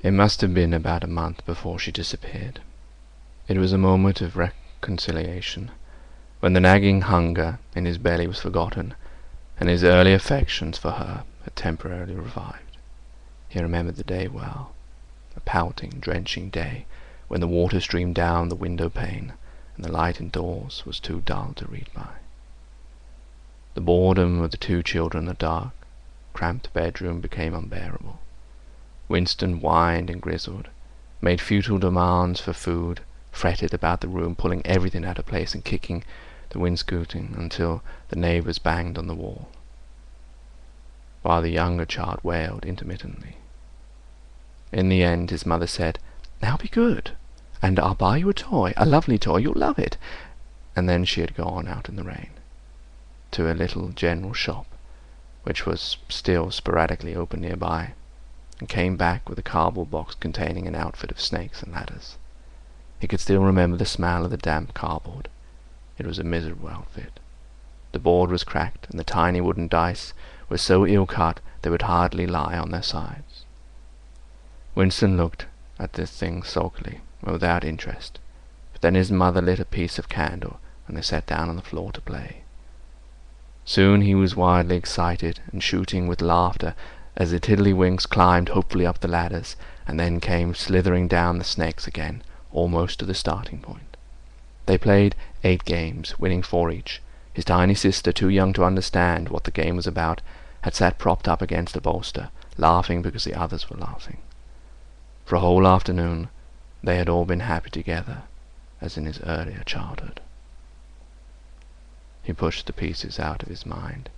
It must have been about a month before she disappeared. It was a moment of reconciliation, when the nagging hunger in his belly was forgotten, and his early affections for her had temporarily revived. He remembered the day well, a pouting, drenching day, when the water streamed down the window pane, and the light indoors was too dull to read by. The boredom of the two children in the dark, cramped bedroom became unbearable. Winston whined and grizzled, made futile demands for food, fretted about the room, pulling everything out of place and kicking the wainscoting until the neighbours banged on the wall, while the younger child wailed intermittently. In the end his mother said, "Now be good, and I'll buy you a toy, a lovely toy, you'll love it." And then she had gone out in the rain, to a little general shop, which was still sporadically open nearby, and came back with a cardboard box containing an outfit of snakes and ladders. He could still remember the smell of the damp cardboard. It was a miserable outfit. The board was cracked, and the tiny wooden dice were so ill-cut they would hardly lie on their sides. Winston looked at this thing sulkily, and without interest, but then his mother lit a piece of candle, and they sat down on the floor to play. Soon he was wildly excited and shooting with laughter as the tiddlywinks climbed hopefully up the ladders, and then came slithering down the snakes again, almost to the starting point. They played 8 games, winning 4 each. His tiny sister, too young to understand what the game was about, had sat propped up against a bolster, laughing because the others were laughing. For a whole afternoon they had all been happy together, as in his earlier childhood. He pushed the pieces out of his mind.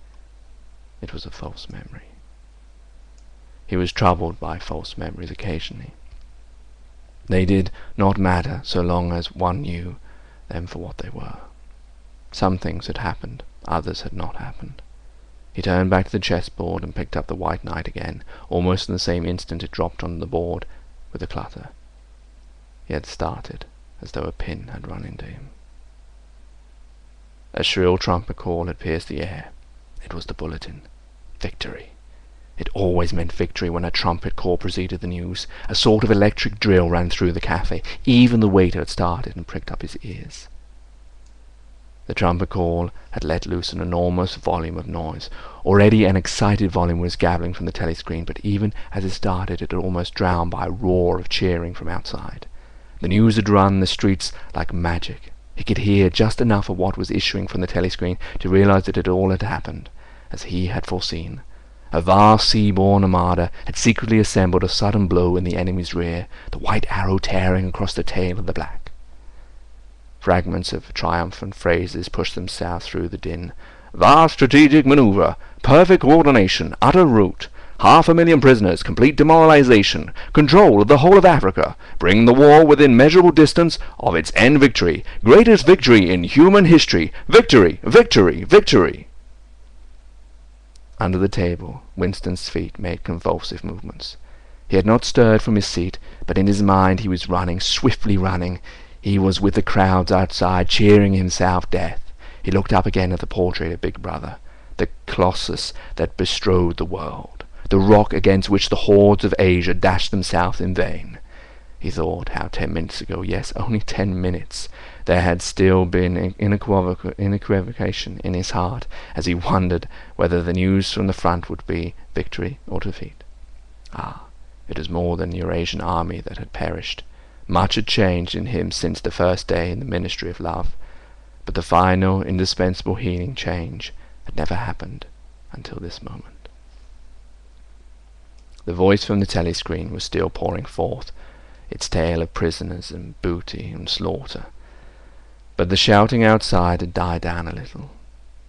It was a false memory. He was troubled by false memories occasionally. They did not matter so long as one knew them for what they were. Some things had happened, others had not happened. He turned back to the chessboard and picked up the white knight again. Almost in the same instant it dropped onto the board with a clatter. He had started, as though a pin had run into him. A shrill trumpet call had pierced the air. It was the bulletin. Victory. It always meant victory when a trumpet call preceded the news. A sort of electric drill ran through the cafe. Even the waiter had started and pricked up his ears. The trumpet call had let loose an enormous volume of noise. Already an excited volume was gabbling from the telescreen, but even as it started it had almost drowned by a roar of cheering from outside. The news had run the streets like magic. He could hear just enough of what was issuing from the telescreen to realize that it all had happened, as he had foreseen. A vast sea-borne armada had secretly assembled a sudden blow in the enemy's rear, the white arrow tearing across the tail of the black. Fragments of triumphant phrases pushed themselves through the din. Vast strategic maneuver, perfect coordination, utter rout, 500,000 prisoners, complete demoralization, control of the whole of Africa, bring the war within measurable distance of its end victory, greatest victory in human history, victory, victory, victory. Under the table, Winston's feet made convulsive movements. He had not stirred from his seat, but in his mind he was running, swiftly running. He was with the crowds outside, cheering himself death. He looked up again at the portrait of Big Brother, the colossus that bestrode the world, the rock against which the hordes of Asia dashed themselves in vain. He thought how 10 minutes ago, yes, only 10 minutes, there had still been inequivocation in his heart, as he wondered whether the news from the front would be victory or defeat. Ah, it was more than the Eurasian army that had perished. Much had changed in him since the first day in the ministry of love, but the final, indispensable healing change had never happened until this moment. The voice from the telescreen was still pouring forth its tale of prisoners and booty and slaughter, but the shouting outside had died down a little.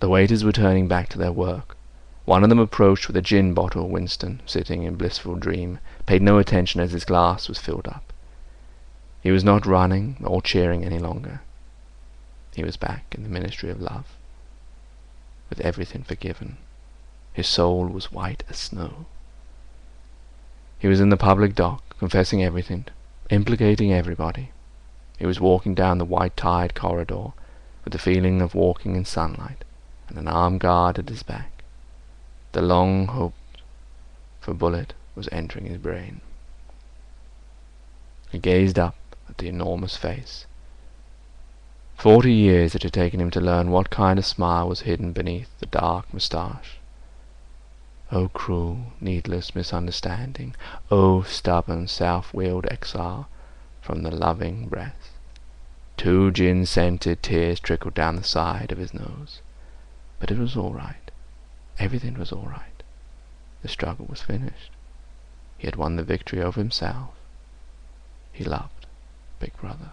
The waiters were turning back to their work. One of them approached with a gin bottle. Winston, sitting in blissful dream, paid no attention as his glass was filled up. He was not running or cheering any longer. He was back in the ministry of love, with everything forgiven. His soul was white as snow. He was in the public dock, confessing everything, implicating everybody. He was walking down the white-tiled corridor with the feeling of walking in sunlight, and an armed guard at his back. The long-hoped-for bullet was entering his brain. He gazed up at the enormous face. 40 years it had taken him to learn what kind of smile was hidden beneath the dark moustache. O cruel, needless misunderstanding! O stubborn, self-willed exile from the loving breast! 2 gin-scented tears trickled down the side of his nose. But it was all right. Everything was all right. The struggle was finished. He had won the victory over himself. He loved Big Brother.